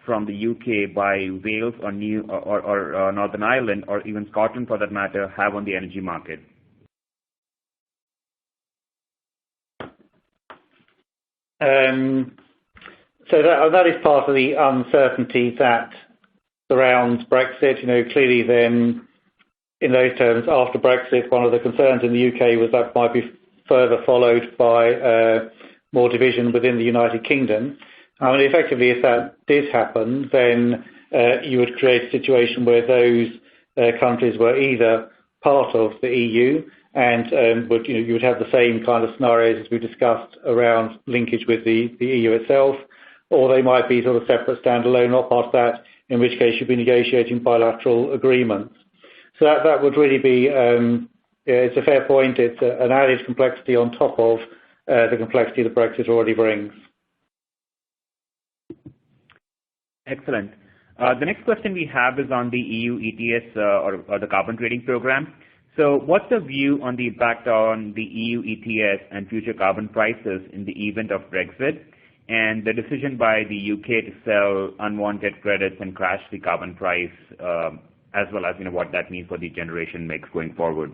from the UK by Wales or Northern Ireland, or even Scotland for that matter, have on the energy market? So that is part of the uncertainty that surrounds Brexit. Clearly then, in those terms, after Brexit, one of the concerns in the UK was that might be further followed by more division within the United Kingdom. I mean, effectively, if that did happen, then you would create a situation where those countries were either part of the EU and you would have the same kind of scenarios as we discussed around linkage with the EU itself, or they might be sort of separate, standalone, not part of that, in which case you'd be negotiating bilateral agreements. So that would really be, it's a fair point, it's an added complexity on top of the complexity that Brexit already brings. Excellent. The next question we have is on the EU ETS or the carbon trading program. So what's the view on the impact on the EU ETS and future carbon prices in the event of Brexit, and the decision by the UK to sell unwanted credits and crash the carbon price, as well as what that means for the generation mix going forward?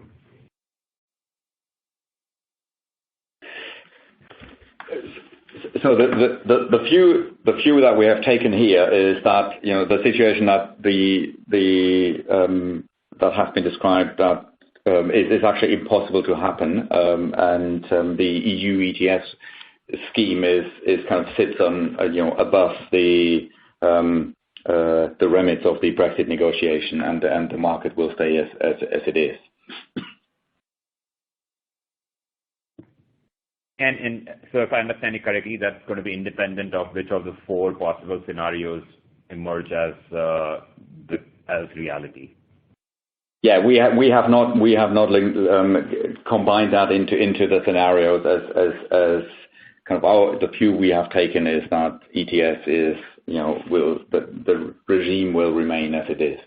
So the view that we have taken here is that the situation that that has been described that is actually impossible to happen, and the EU ETS scheme is kind of sits on above the remits of the Brexit negotiation, and the market will stay as it is. And so if I understand you correctly, that's going to be independent of which of the four possible scenarios emerge as reality. Yeah, we have not combined that into the scenarios as kind of the view we have taken is that ETS is the regime will remain as it is.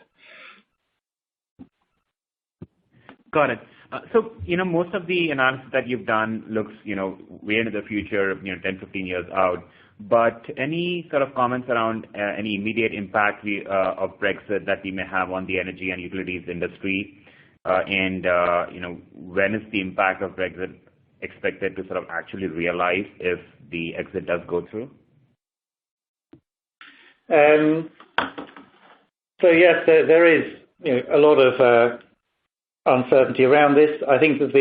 Got it. So, most of the analysis that you've done looks, way into the future, 10, 15 years out. But any sort of comments around any immediate impact of Brexit that we may have on the energy and utilities industry? And when is the impact of Brexit expected to sort of actually realize if the exit does go through? So, yes, there is a lot of uncertainty around this. I think that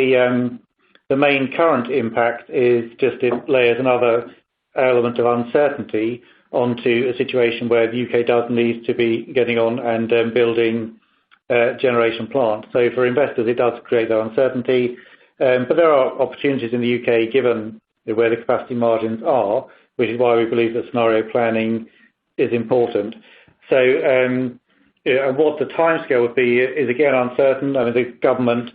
the main current impact is just it layers another element of uncertainty onto a situation where the UK does need to be getting on and building generation plants. So for investors, it does create that uncertainty. But there are opportunities in the UK given where the capacity margins are, which is why we believe that scenario planning is important. So and what the timescale would be is again uncertain. I mean, the government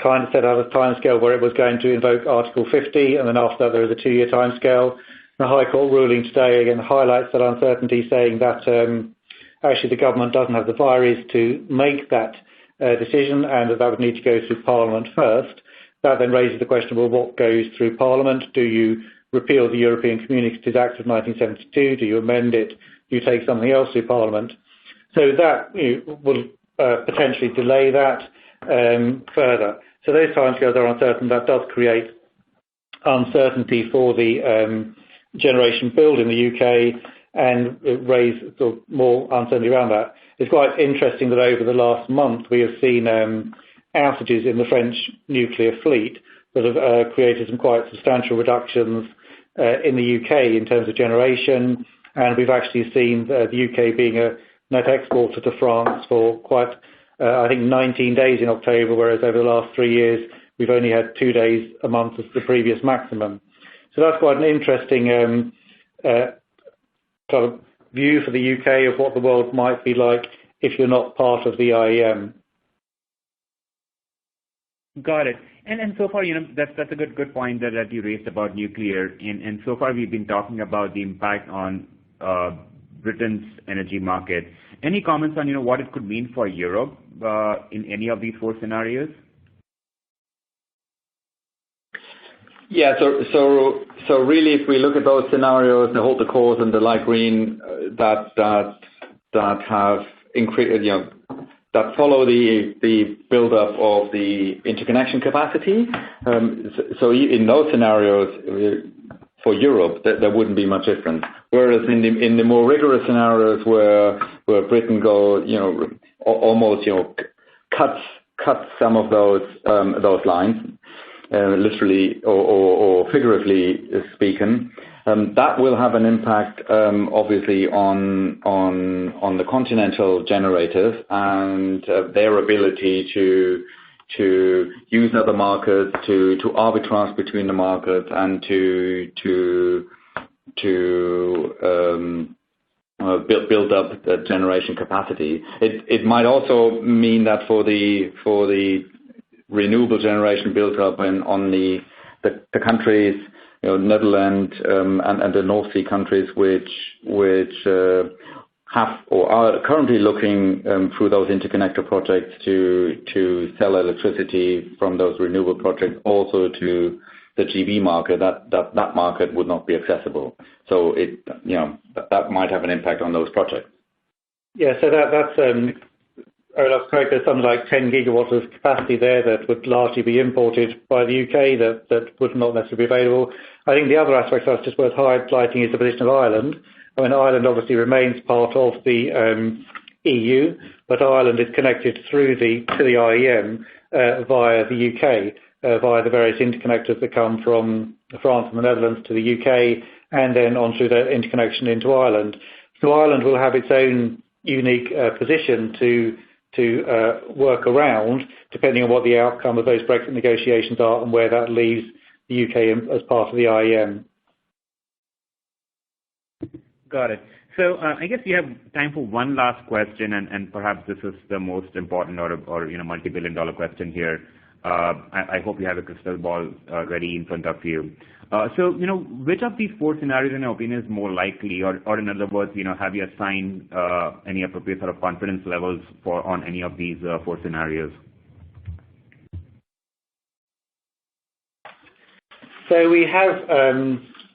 kind of set out a timescale where it was going to invoke Article 50, and then after that there is a 2-year timescale. The High Court ruling today again highlights that uncertainty, saying that actually the government doesn't have the virus to make that decision, and that would need to go through Parliament first. That then raises the question, well, what goes through Parliament? Do you repeal the European Communities Act of 1972? Do you amend it? Do you take something else through Parliament? So that will potentially delay that further. So those timescales are uncertain. That does create uncertainty for the generation build in the UK, and it raised sort of more uncertainty around that. It's quite interesting that over the last month we have seen outages in the French nuclear fleet that have created some quite substantial reductions in the UK in terms of generation, and we've actually seen the UK being a net exporter to France for quite, I think, 19 days in October, whereas over the last 3 years we've only had 2 days a month as the previous maximum. So that's quite an interesting kind of view for the UK of what the world might be like if you're not part of the IEM. Got it. And so far, that's a good point that you raised about nuclear. And so far, we've been talking about the impact on Britain's energy market. Any comments on what it could mean for Europe in any of these 4 scenarios? Yeah. So really, if we look at those scenarios, the hold the course and the light green that have increased, that follow the build-up of the interconnection capacity. So in those scenarios, for Europe, there wouldn't be much difference. Whereas in the more rigorous scenarios where Britain almost cuts some of those lines, literally or figuratively speaking, that will have an impact, obviously, on the continental generators and their ability to use other markets, to arbitrage between the markets, and to build up the generation capacity. It might also mean that for the renewable generation built up on the countries, Netherlands and the North Sea countries, which have or are currently looking through those interconnector projects to sell electricity from those renewable projects also to the GB market. That market would not be accessible. So that might have an impact on those projects. Yeah, so that's Olaf's correct. There's something like 10 gigawatts of capacity there that would largely be imported by the UK that would not necessarily be available. I think the other aspect that's just worth highlighting is the position of Ireland. I mean, Ireland obviously remains part of the EU, but Ireland is connected to the IEM via the UK, via the various interconnectors that come from France and the Netherlands to the UK, and then onto the interconnection into Ireland. So Ireland will have its own unique position to work around, depending on what the outcome of those Brexit negotiations are and where that leaves the UK as part of the IEM. Got it. So I guess we have time for one last question, and perhaps this is the most important or multi-billion-dollar question here. I hope you have a crystal ball ready in front of you. So which of these 4 scenarios, in your opinion, is more likely, or in other words, have you assigned any appropriate sort of confidence levels on any of these 4 scenarios? So we have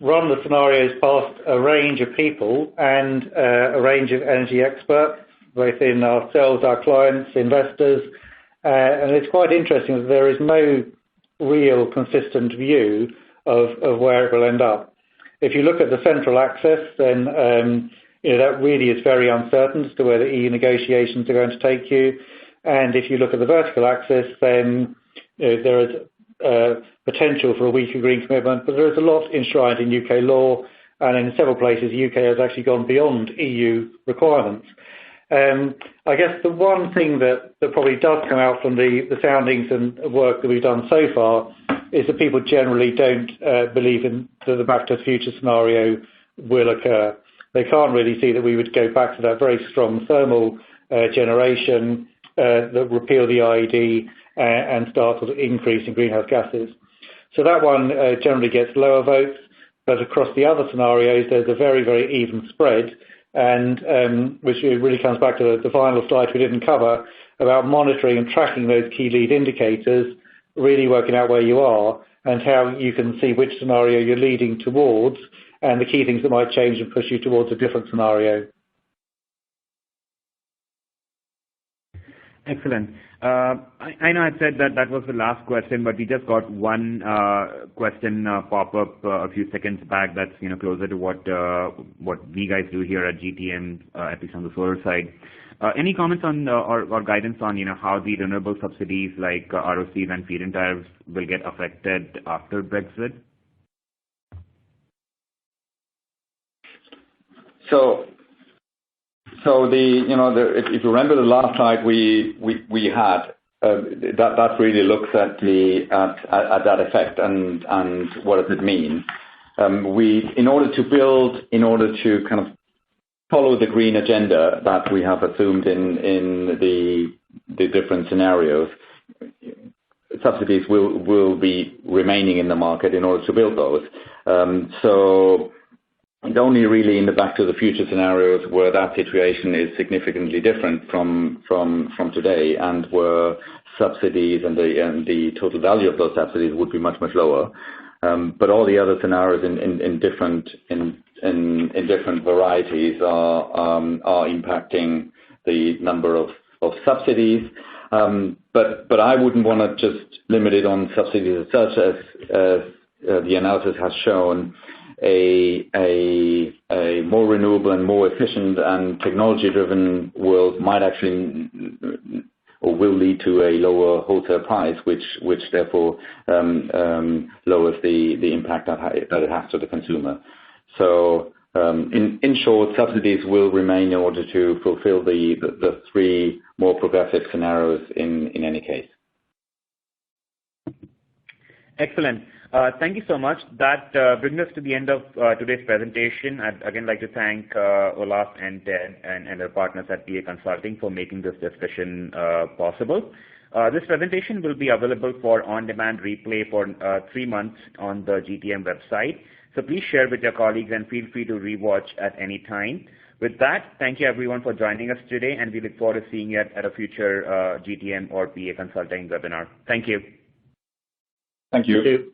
run the scenarios past a range of people and a range of energy experts, both in ourselves, our clients, investors, and it's quite interesting that there is no real consistent view of where it will end up. If you look at the central axis, then that really is very uncertain as to where the EU negotiations are going to take you. And if you look at the vertical axis, then there is potential for a weaker green commitment, but there is a lot enshrined in UK law and in several places the UK has actually gone beyond EU requirements. I guess the one thing that probably does come out from the soundings and work that we've done so far is that people generally don't believe in that the Back to the Future scenario will occur. They can't really see that we would go back to that very strong thermal generation that repeal the IED and start sort of increasing greenhouse gases. So that one generally gets lower votes, but across the other scenarios there's a very, very even spread, and which really comes back to the final slide we didn't cover about monitoring and tracking those key lead indicators, really working out where you are and how you can see which scenario you're leading towards and the key things that might change and push you towards a different scenario. Excellent. I know I said that was the last question, but we just got one question pop up a few seconds back. That's closer to what we guys do here at GTM, at least on the solar side. Any comments on or guidance on how the renewable subsidies like ROCs and feed-in tariffs will get affected after Brexit? If you remember the last slide we had, that really looks at that effect and what does it mean. In order to kind of follow the green agenda that we have assumed in the different scenarios, subsidies will be remaining in the market in order to build those. So it's only really in the Back to the Future scenarios where that situation is significantly different from today, and where subsidies and the total value of those subsidies would be much, much lower. But all the other scenarios in different varieties are impacting the number of subsidies. But I wouldn't want to just limit it on subsidies as such, as the analysis has shown. A more renewable and more efficient and technology-driven world might actually or will lead to a lower wholesale price, which therefore lowers the impact that it has to the consumer. So in short, subsidies will remain in order to fulfill the three more progressive scenarios in any case. Excellent. Thank you so much. That brings us to the end of today's presentation. I'd again like to thank Olaf and Ted and their partners at PA Consulting for making this discussion possible. This presentation will be available for on-demand replay for 3 months on the GTM website. So please share with your colleagues and feel free to rewatch at any time. With that, thank you everyone for joining us today, and we look forward to seeing you at a future GTM or PA Consulting webinar. Thank you. Thank you. Thank you.